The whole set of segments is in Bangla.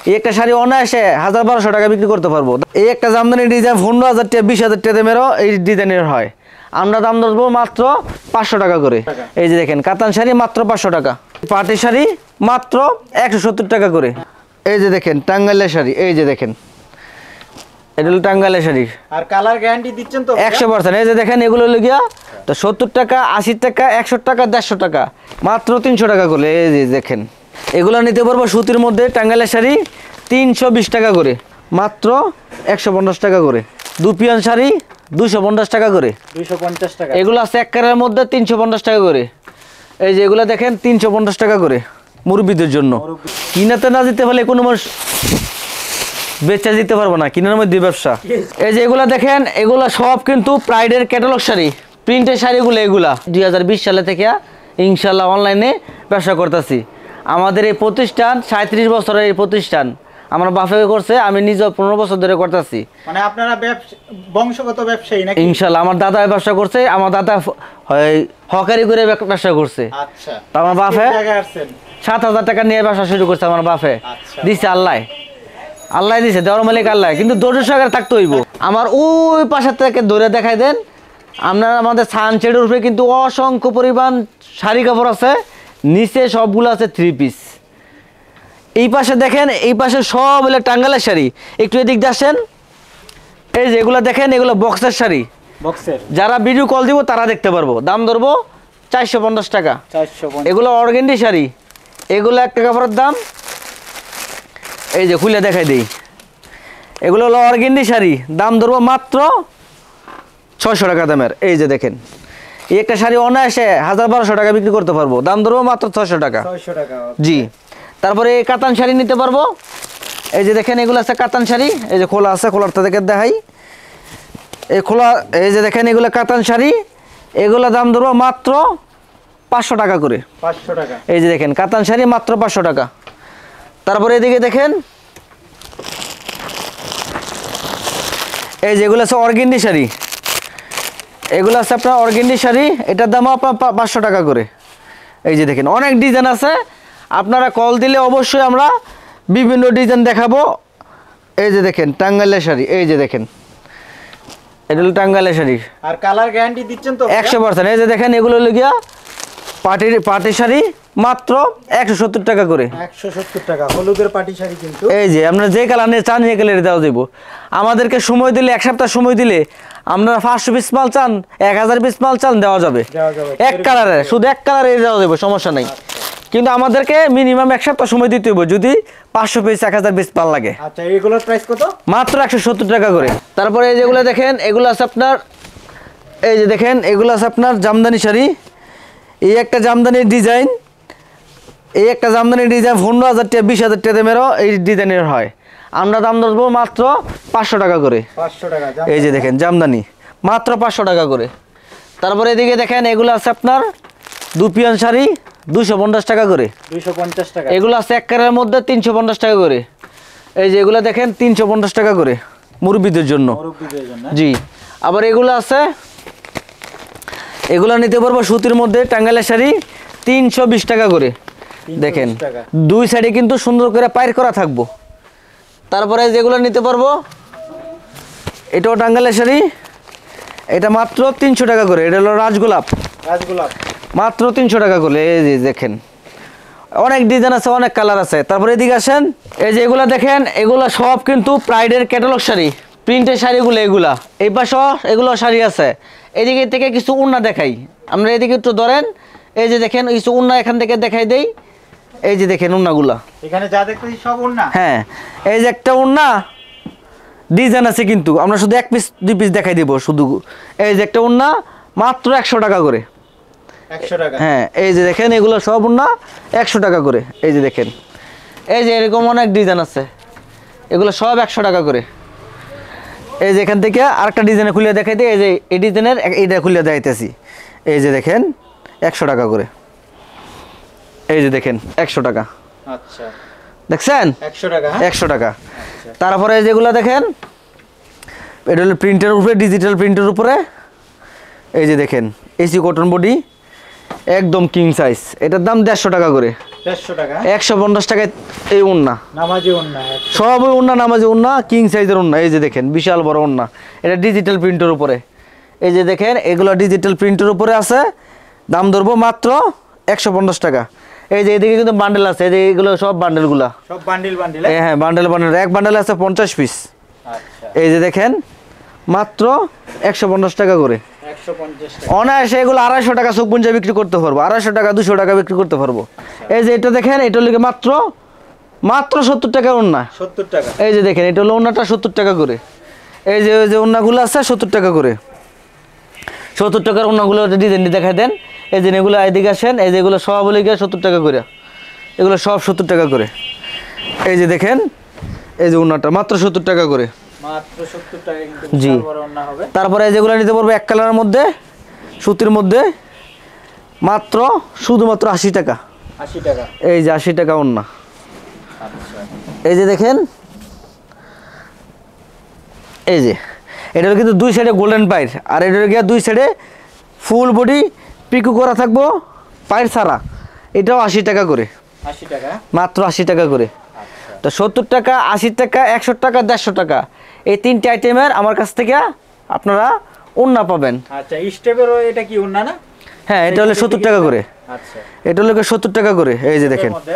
এই একটা শাড়ি অনায়াসে 1000-1200 টাকা বিক্রি করতে পারবো। এই একটা জামদানি ডিজাইন 15,000 টাকা 20,000 টাকা দামেরও এই ডিজাইনের হয়। আমরা দাম ধরবো মাত্র 500 টাকা করে। এই যে দেখেন কাতান শাড়ি মাত্র 500 টাকা, পাটি শাড়ি মাত্র 170 টাকা করে। এই যে দেখেন টাঙ্গাইলের শাড়ি, এই যে দেখেন এটা হলো টাঙ্গাইলের শাড়ি। আর কালার গ্যারান্টি দিচ্ছেন তো 100%। এই যে দেখেন এগুলো হলো গিয়া তো 70 টাকা, 80 টাকা, 100 টাকা, 150 টাকা, মাত্র 300 টাকা করে। এই যে দেখেন এগুলো নিতে পারবো সুতির মধ্যে টাঙ্গাইলের শাড়ি 320 টাকা করে, মাত্র 150 টাকা করে। দুপিয়ান শাড়ি 250 টাকা করে, 250 টাকা। এগুলো আছে এক কালারের মধ্যে 350 টাকা করে। এই যে এগুলো দেখেন 350 টাকা করে মুরব্বিদের জন্য। কিনাতে না দিতে পারলে কোনো মানুষ বেচা দিতে পারবো না, কিনার মধ্যে ব্যবসা। এই যে এগুলা দেখেন এগুলা সব কিন্তু প্রাইডের ক্যাটালগ শাড়ি, প্রিন্টের শাড়িগুলো। এগুলা 2020 সালে থেকে ইনশাল্লাহ অনলাইনে ব্যবসা করতেছি। আমাদের এই প্রতিষ্ঠান 37 বছরের এই প্রতিষ্ঠান আমার বাপে করছে, আমি নিজে 15 বছর ধরে করতেছি। মানে আপনারা বংশগত ব্যবসায়ী নাকি? ইনশাল্লাহ আমার দাদা ব্যবসা করছে, আমার দাদা হকারি করে ব্যবসা করছে। আচ্ছা, তো আমার বাপে 7,000 টাকা নিয়ে ব্যবসা শুরু করছে আমার বাপে। দিছে আল্লাহ দিছে, দেওয়ার মালিক আল্লাহ, কিন্তু ধৈর্য সহকারে থাকতে হইব। আমার ওই পাশের থেকে ধরে দেখাই দেন আপনারা, আমাদের সানশেডের উপরে কিন্তু অসংখ্য পরিমাণ শাড়ি কাপড় আছে, নিচে সবগুলো আছে 3 পিস। এই পাশে দেখেন, এই পাশে সব হলে টাঙ্গাইলের শাড়ি। একটু এদিক দিয়ে আসেন, এই যে এগুলো দেখেন এগুলো বক্সের শাড়ি, বক্সের। যারা ভিডিও কল দিব তারা দেখতে পারবো। দাম ধরবো 450 টাকা। এগুলো অর্গেন্ডি শাড়ি, এগুলো একটা কাপড়ের দাম, এই যে খুলে দেখাই দিই, এগুলো হলো অর্গেন্ডি শাড়ি, দাম ধরবো মাত্র 600 টাকা দামের। এই যে দেখেন এই একটা শাড়ি অনায়াসে 1000-1200 টাকা বিক্রি করতে পারবো, দাম ধরবো মাত্র 600 টাকা। জি। তারপরে এই কাতান শাড়ি নিতে পারবো। এই যে দেখেন এগুলো আছে কাতান শাড়ি, এই যে খোলা আছে, খোলারটা দেখে দেখাই, এই খোলা। এই যে দেখেন এগুলো কাতান শাড়ি, এগুলো দাম ধরবো মাত্র 500 টাকা করে। 500 টাকা। এই যে দেখেন কাতান শাড়ি মাত্র 500 টাকা। তারপরে এদিকে দেখেন এই যেগুলো আছে অর্গেন্ডি শাড়ি, এগুলো আছে আপনার অর্গেন্ডি শাড়ি, এটার দামও আপনার 500 টাকা করে। এই যে দেখেন অনেক ডিজাইন আছে, আপনারা কল দিলে অবশ্যই আমরা বিভিন্ন ডিজাইন দেখাবো। এই যে দেখেন টাঙ্গাইলের শাড়ি, এই যে দেখেন এটা হলো টাঙ্গাইলের শাড়ি। আর কালার গ্যারান্টি দিচ্ছেন তো 100%। এই যে দেখেন এগুলো হলো গিয়া পাটি শাড়ি মাত্র 170 টাকা করে। 170 টাকা হলুদের পাটি শাড়ি কিন্তু। এই যে আপনারা যে কালার নিয়ে চান সেই কালারে দেওয়া যাবো। আমাদেরকে সময় দিলে, এক সপ্তাহ সময় দিলে, আপনারা 500 পিস মাল চান, 1000 পিস মাল চান, দেওয়া যাবে। এক কালারে, শুধু এক কালারে দেওয়া যাবে, সমস্যা নাই। কিন্তু আমাদেরকে মিনিমাম এক সপ্তাহ সময় দিতে হবে যদি 500 পিস 1000 পিস মাল লাগে। আচ্ছা, এগুলোর প্রাইস কত? মাত্র 170 টাকা করে। তারপরে এই যেগুলো দেখেন এগুলো আছে আপনার, এই যে দেখেন এগুলো আছে আপনার জামদানি শাড়ি। এই একটা জামদানির ডিজাইন, এই একটা জামদানির ডিজাইন 15,000 টাকা 20,000 টাকা দামেরও এই ডিজাইনের হয়। আমরা দাম ধরবো মাত্র 500 টাকা করে। 500 টাকা। এই যে দেখেন জামদানি মাত্র 500 টাকা করে। তারপরে এদিকে দেখেন এগুলো আছে আপনার দুপিয়ান শাড়ি 250 টাকা করে। 250 টাকা। এগুলো আছে এক কালারের মধ্যে 350 টাকা করে। এই যে এগুলো দেখেন 350 টাকা করে মুরব্বিদের জন্য। জি। আবার এগুলো আছে, এগুলো নিতে পারবো সুতির মধ্যে টাঙ্গাইলের শাড়ি 320 টাকা করে। দেখেন দুই সাইডে কিন্তু সুন্দর করে পাইর করা থাকবো। তারপরে যেগুলো নিতে পারবো, এটাও টাঙ্গাইলের শাড়ি, এটা মাত্র 300 টাকা করে। এটা হলো রাজগোলাপ, মাত্র 300 টাকা করে। এই যে দেখেন অনেক ডিজাইন আছে, অনেক কালার আছে। তারপরে এদিকে আসেন, এই যে এগুলো দেখেন এগুলো সব কিন্তু প্রাইডের ক্যাটালগ শাড়ি, প্রিন্টের শাড়িগুলো। এগুলা এই পাশে এগুলো শাড়ি আছে। এদিকে থেকে কিছু উন্না দেখাই, আমরা এদিকে একটু ধরেন। এই যে দেখেন কিছু উন্না এখান থেকে দেখাই দেই। এই যে দেখেন উন্নাগুলা, এখানে যা দেখতেছি সব উন্না। হ্যাঁ, এই যে একটা উন্না ডিজাইন আছে, কিন্তু আমরা শুধু 1 পিস 2 পিস দেখাই দিব শুধু। এই যে একটা উন্না মাত্র 100 টাকা করে। 100 টাকা। হ্যাঁ, এই যে দেখেন এগুলো সব উন্না 100 টাকা করে। এই যে দেখেন এই যে এরকম অনেক ডিজাইন আছে, এগুলো সব 100 টাকা করে। এই যে এখান থেকে আরেকটা ডিজাইনে খুলে দেখাই দিই। এই যে এই ডিজাইনের এইটা খুলে দেখাইতেছি। এই যে দেখেন 100 টাকা করে। এই যে দেখেন 100 টাকা। আচ্ছা, দেখছেন 100 টাকা। 100 টাকা। তারপরে যেগুলো দেখেন এটা হলো প্রিন্টের উপরে, ডিজিটাল প্রিন্টের উপরে। এই যে দেখেন এসি কটন বডি একদম কিং সাইজ, এটার দাম 150 টাকা করে। 150 টাকা 150 টাকায় এই ওন্না, নামাজি ওন্না। সব ওই ওন্না নামাজি ওন্না, কিং সাইজের ওন্না। এই যে দেখেন বিশাল বড় ওন্না, এটা ডিজিটাল প্রিন্টের উপরে। এই যে দেখেন এগুলো ডিজিটাল প্রিন্টের উপরে আছে, দাম ধরবো মাত্র 150 টাকা। এই যে এদিকে কিন্তু বান্ডেল আছে, এই যে এগুলো সব বান্ডেলগুলা, সব বান্ডিল বান্ডিল। হ্যাঁ বান্ডেল বান্ডেল, এক বান্ডেল আছে 50 পিস। আচ্ছা, এই যে দেখেন মাত্র 150 টাকা করে। 150 টাকা। অনায়াসে এগুলো 250 টাকা চোখ বুঞ্জা বিক্রি করতে পারবো, 250 টাকা 200 টাকা বিক্রি করতে পারবো। এই যে এটা দেখেন, এটা হলো মাত্র 70 টাকা ওন্না। 70 টাকা। এই যে দেখেন এটা হলো ওন্নাটা 70 টাকা করে। এই যে ওই যে ওন্নাগুলো আছে 70 টাকা করে, 70 টাকার ওন্নাগুলো ডিজাইন দেখাই দেন। এই যে এগুলো এদিকে আসেন, এই যে এগুলো সব হলে গিয়ে 70 টাকা করে, এগুলো সব 70 টাকা করে। এই যে দেখেন এই যে ওন্নাটা মাত্র 70 টাকা করে, মাত্র 70 টাকা কিন্তু জি। বিশাল বড় ওন্না হবে। তারপরে যেগুলো নিতে পারবো এক কালারের মধ্যে, সুতির মধ্যে, মাত্র শুধুমাত্র 80 টাকা। 80 টাকা। এই যে 80 টাকা ওন্না। আচ্ছা, এই যে দেখেন, এই যে এটা হলো কিন্তু দুই সাইডে গোল্ডেন পাইর, আর এটা হলো গিয়ে দুই সাইডে ফুল বডি পিকু করা থাকবো, পাইর ছাড়া। এটাও 80 টাকা করে, 80 টাকা। মাত্র 80 টাকা করে। আচ্ছা, তো 70 টাকা, 80 টাকা, 100 টাকা, 150 টাকা, এই তিনটে আইটেমের আমার কাছ থেকে আপনারা ওন্না পাবেন। আচ্ছা, স্টেপেরও এটা কি ওন্না না? হ্যাঁ এটা হলো 70 টাকা করে, আচ্ছা, এটা হলো 70 টাকা করে। এই যে দেখেন এর মধ্যে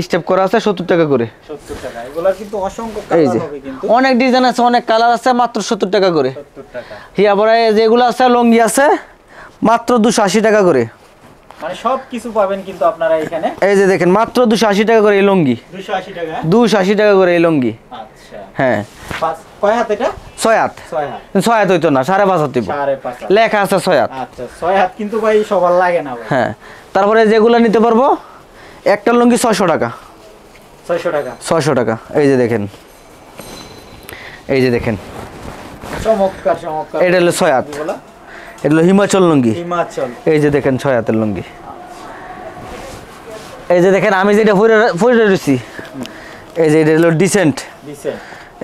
স্টেপ করা আছে 70 টাকা করে। 70 টাকা। এগুলা কিন্তু অসংখ্য এই কালার যে হবে কিন্তু। অনেক ডিজাইন আছে, অনেক কালার আছে, মাত্র 70 টাকা করে। 70 টাকা। হিয়া বড় যেগুলো আছে লঙ্গি আছে মাত্র 280 টাকা করে। মানে সব কিছু পাবেন কিন্তু আপনারা এখানে। এই যে দেখেন মাত্র 280 টাকা করে এই লঙ্গি, 280 টাকা। 280 টাকা করে এই লঙ্গি। আচ্ছা, হ্যাঁ কয় হাত এটা? 6 হাত, 6 হাত। 6 হাত হইতো না, 5.5 হাত দিব, 5.5 হাত। লেখা আছে 6 হাত। আচ্ছা, 6 হাত কিন্তু ভাই সবার লাগে না ভাই। হ্যাঁ তারপরে যেগুলো নিতে পারবো একটা লঙ্গি 600 টাকা, 600 টাকা। 600 টাকা। এই যে দেখেন, এই যে দেখেন চমৎকার চমৎকার। এটা হলো 6 হাত, এগুলা এটা হলো হিমাচল লঙ্গি। হিমাচল। এই যে দেখেন 6 হাতের লঙ্গি। এই যে দেখেন আমি যেটা পরে রয়েছি, এই যে এটা হলো ডিসেন্ট। দিছে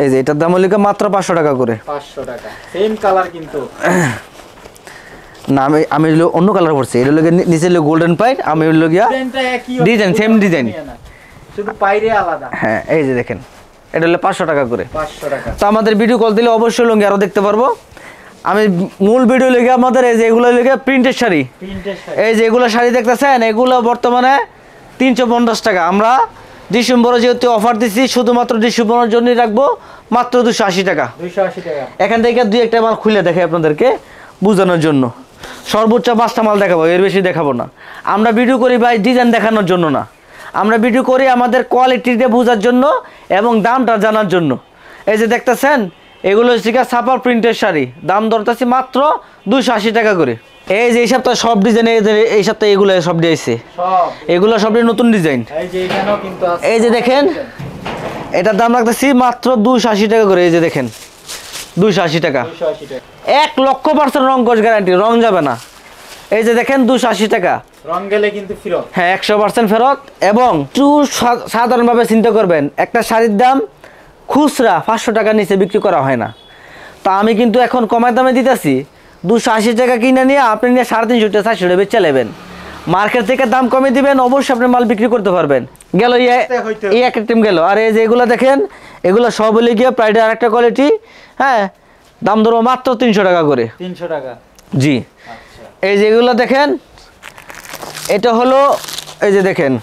এই যে এটার দাম হলো মাত্র 500 টাকা করে। 500 টাকা। সেম কালার কিন্তু। না আমি হলো অন্য কালার পড়ছি, এটা হলো নিচে হলো গোল্ডেন পাইট, আমি হলো গিয়া ডিজাইনটা একই, ডিজাইন সেম ডিজাইন। শুধু বাইরে আলাদা। হ্যাঁ এই যে দেখেন এটা হলো 500 টাকা করে। 500 টাকা। তো আমাদের ভিডিও কল দিলে অবশ্যই লঙ্গি আরও দেখতে পারবো। আমি মূল ভিডিও লেগে আমাদের এই যে এগুলো লেগে প্রিন্টের শাড়ি, প্রিন্টের শাড়ি। এই যে এগুলো শাড়ি দেখতেছেন এগুলো বর্তমানে 350 টাকা। আমরা ডিসেম্বরে যেহেতু অফার দিচ্ছি, শুধুমাত্র ডিসেম্বরের জন্যই রাখবো মাত্র 280 টাকা। 280 টাকা। এখান থেকে দুই একটা মাল খুলে দেখাই আপনাদেরকে বোঝানোর জন্য। সর্বোচ্চ 5টা মাল দেখাবো, এর বেশি দেখাবো না। আমরা ভিডিও করি ভাই ডিজাইন দেখানোর জন্য না, আমরা ভিডিও করি আমাদের কোয়ালিটিটা বোঝার জন্য এবং দামটা জানার জন্য। এই যে দেখতেছেন এগুলো হচ্ছে ছাপার প্রিন্টের শাড়ি, দাম ধরতেছি মাত্র 280 টাকা করে। এই যে এই সপ্তাহে সব ডিজাইন, এই সপ্তাহে এগুলো সব দিয়েছে, সব এগুলো সবই নতুন ডিজাইন। এই যে এখানেও কিন্তু আছে। এই যে দেখেন এটার দাম রাখতেছি মাত্র 280 টাকা করে। এই যে দেখেন 280 টাকা, 280 টাকা। 1,00,000% রং কোচ গ্যারান্টি, রং যাবে না। এই যে দেখেন 280 টাকা। রং গেলে কিন্তু ফেরত। হ্যাঁ 100% ফেরত। এবং একটু সাধারণভাবে চিন্তা করবেন, একটা শাড়ির দাম খুচরা 500 টাকার নিচে বিক্রি করা হয় না। তা আমি কিন্তু এখন কমায় দামে দিতেছি, 280 টাকা কিনে নিয়ে আপনি নিয়ে 350 টাকা 400 টাকা বেচে নেবেন। মার্কেট থেকে দাম কমে দিবেন, অবশ্যই আপনি মাল বিক্রি করতে পারবেন। গেল এই এক টিম গেল। আর এই যে এগুলো দেখেন এগুলো সব হলে গিয়ে প্রাইডের আরেকটা কোয়ালিটি। হ্যাঁ দাম ধরবো মাত্র 300 টাকা করে। 300 টাকা। জি। আচ্ছা, এই যে এগুলো দেখেন, এটা হলো এই যে দেখেন,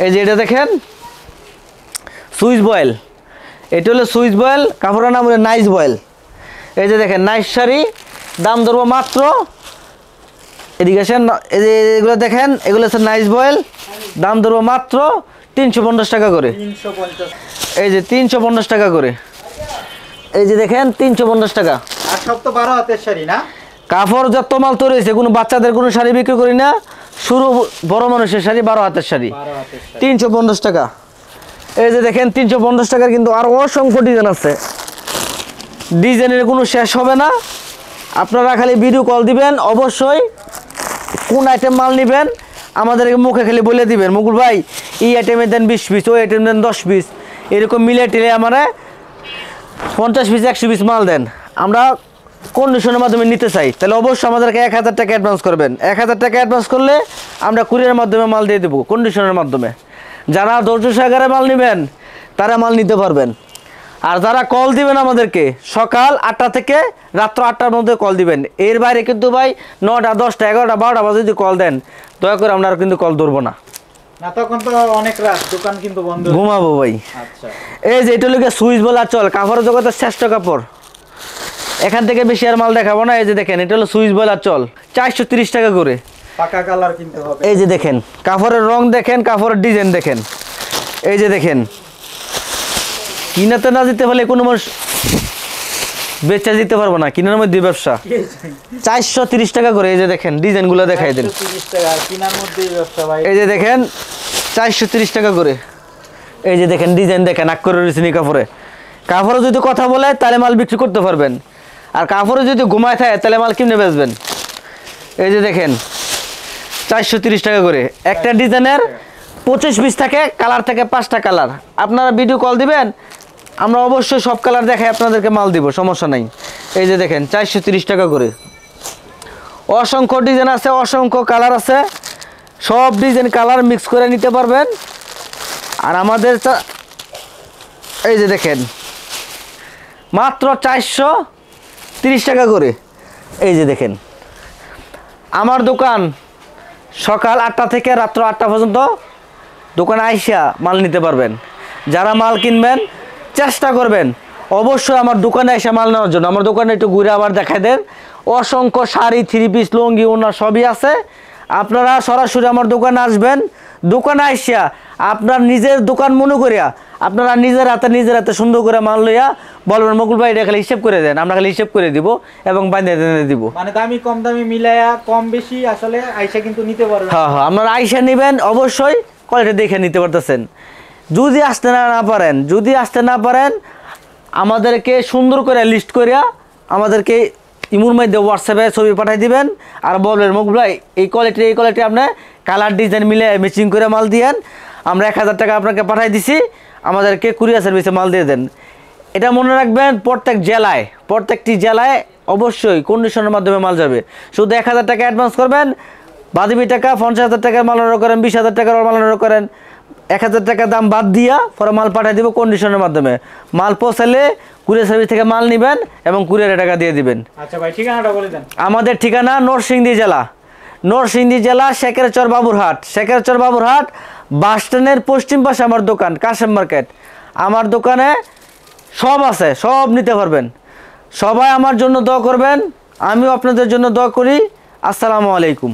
এই যে এটা দেখেন সুইচ বয়েল, এটা হলো সুইচ বয়েল, কাপড়ের নাম হলো নাইস বয়েল। এই যে দেখেন নাইস শাড়ি, দাম ধরবো মাত্র, এদিকে আসেন, এই যে এগুলো দেখেন এগুলো হচ্ছে নাইস বয়েল, দাম ধরবো মাত্র 350 টাকা করে। 350। এই যে 350 টাকা করে। এই যে দেখেন 350 টাকা। আর সব তো 12 হাতের শাড়ি না? কাপড় যত মাল তৈরি হয়েছে, কোনো বাচ্চাদের কোনো শাড়ি বিক্রি করি না, শুরু বড় মানুষের শাড়ি, 12 হাতের শাড়ি 12 হাতের শাড়ি। 350 টাকা। এই যে দেখেন 350 টাকার কিন্তু আরও অসংখ্য ডিজাইন আছে, ডিজাইনের কোনো শেষ হবে না। আপনারা খালি ভিডিও কল দিবেন, অবশ্যই কোন আইটেম মাল নেবেন আমাদেরকে মুখে খালি বলে দিবেন, মুকুল ভাই এই আইটেমে দেন 20 পিস, ওই আইটেম দেন 10 পিস, এরকম মিলে টিলে আমরা 50 পিস 100 পিস মাল দেন। আমরা কন্ডিশনের মাধ্যমে নিতে চাই, তাহলে অবশ্যই আমাদেরকে 1000 টাকা অ্যাডভান্স করবেন। 1000 টাকা অ্যাডভান্স করলে আমরা কুরিয়ারের মাধ্যমে মাল দিয়ে দেবো, কন্ডিশনের মাধ্যমে। যারা ধৈর্য সহকারে মাল নেবেন তারা মাল নিতে পারবেন। আর যারা কল দিবেন আমাদেরকে সকাল 8টা থেকে রাত্র 8টার মধ্যে কল দিবেন। এর বাইরে কিন্তু ভাই 9টা 10টা 11টা 12টা বাজে যদি কল দেন, দয়া করে আমরা আর কিন্তু কল ধরবো না, না তখন তো অনেক রাত, দোকান কিন্তু বন্ধ। ঘুমাবো ভাই। আচ্ছা, এই যে এটা লোকে সুইচ বলা চল, কাপড়ের জগতের শ্রেষ্ঠ কাপড়। এখান থেকে বেশি আর মাল দেখাবো না। এই যে দেখেন, এটা হলো সুইচ বলা চল, 430 টাকা করে। পাকা কালার কিনতে হবে। এই যে দেখেন, কাপড়ের রং দেখেন, কাপড়ের ডিজাইন দেখেন। এই যে দেখেন, কিনাতে না দিতে হলে কোনো মানুষ বেচা দিতে পারবো না, কিনার মধ্যে ব্যবসা। 430 টাকা করে। এই যে দেখেন, ডিজাইনগুলো দেখাই দেন। 430 টাকা আর কিনার মধ্যেই ব্যবসা ভাই। এই যে দেখেন 430 টাকা করে। এই যে দেখেন, ডিজাইন দেখেন, আক্করে রয়েছে কাপড়ে। কাপড়ে যদি কথা বলে তাহলে মাল বিক্রি করতে পারবেন, আর কাপড়ে যদি ঘুমায় থাকে তাহলে মাল কিনে বেচবেন। এই যে দেখেন 430 টাকা করে। একটা ডিজাইনের 25 পিস থাকে, কালার থাকে 5টা কালার। আপনারা ভিডিও কল দিবেন, আমরা অবশ্যই সব কালার দেখাই আপনাদেরকে মাল দিব, সমস্যা নাই। এই যে দেখেন 430 টাকা করে। অসংখ্য ডিজাইন আছে, অসংখ্য কালার আছে, সব ডিজাইন কালার মিক্স করে নিতে পারবেন। আর আমাদের এই যে দেখেন মাত্র 430 টাকা করে। এই যে দেখেন, আমার দোকান সকাল 8টা থেকে রাত্র 8টা পর্যন্ত দোকানে আইসা মাল নিতে পারবেন। যারা মাল কিনবেন চেষ্টা করবেন অবশ্যই আমার দোকানে এসে মাল নেওয়ার জন্য। আমার দোকানে একটু ঘুরে আবার দেখাই দেন, অসংখ্য শাড়ি, 3 পিস, লুঙ্গি, ওড়না সবই আছে। আপনারা সরাসরি আমার দোকানে আসবেন, দোকানে আইসা আপনার নিজের দোকান মনে করিয়া আপনারা নিজের হাতে সুন্দর করে মাল লইয়া বলবেন মকুল ভাই এটা খালি হিসেব করে দেন, আমরা খালি হিসেব করে দিব এবং বানিয়ে দিব। মানে দামি কম দামি মিলায়া কম বেশি আসলে আইসা কিন্তু নিতে পারবেন। হ্যাঁ হ্যাঁ, আপনারা আইসা নেবেন, অবশ্যই কোয়ালিটি দেখে নিতে পারতেছেন। যদি আসতে না পারেন আমাদেরকে সুন্দর করে লিস্ট করিয়া আমাদেরকে ইমুর মধ্যে হোয়াটসঅ্যাপে ছবি পাঠিয়ে দিবেন, আর বলবেন মকুল ভাই এই কোয়ালিটি আপনি কালার ডিজাইন মিলে ম্যাচিং করে মাল দিয়েন, আমরা 1000 টাকা আপনাকে পাঠিয়ে দিছি, আমাদেরকে কুরিয়ার সার্ভিসে মাল দিয়ে দেন। এটা মনে রাখবেন, প্রত্যেকটি জেলায় অবশ্যই কন্ডিশনের মাধ্যমে মাল যাবে। শুধু 1000 টাকা অ্যাডভান্স করবেন, বাকি টাকা 50,000 টাকার মাল অর্ডার করেন, 20,000 টাকার মাল অর্ডার করেন, 1000 টাকা দাম বাদ দিয়া পরে মাল পাঠিয়ে দিব কন্ডিশনের মাধ্যমে। মাল পৌঁছালে কুরিয়ার সার্ভিস থেকে মাল নেবেন এবং কুরিয়ারে টাকা দিয়ে দিবেন। আচ্ছা ভাই, ঠিকানাটা বলে দেন। আমাদের ঠিকানা নরসিংদী জেলা শেখেরচর বাবুরহাট বাস স্ট্যান্ডের পশ্চিম পাশে আমার দোকান, কাশেম মার্কেট। আমার দোকানে সব আছে, সব নিতে পারবেন। সবাই আমার জন্য দোয়া করবেন, আমিও আপনাদের জন্য দোয়া করি। আসসালামু আলাইকুম।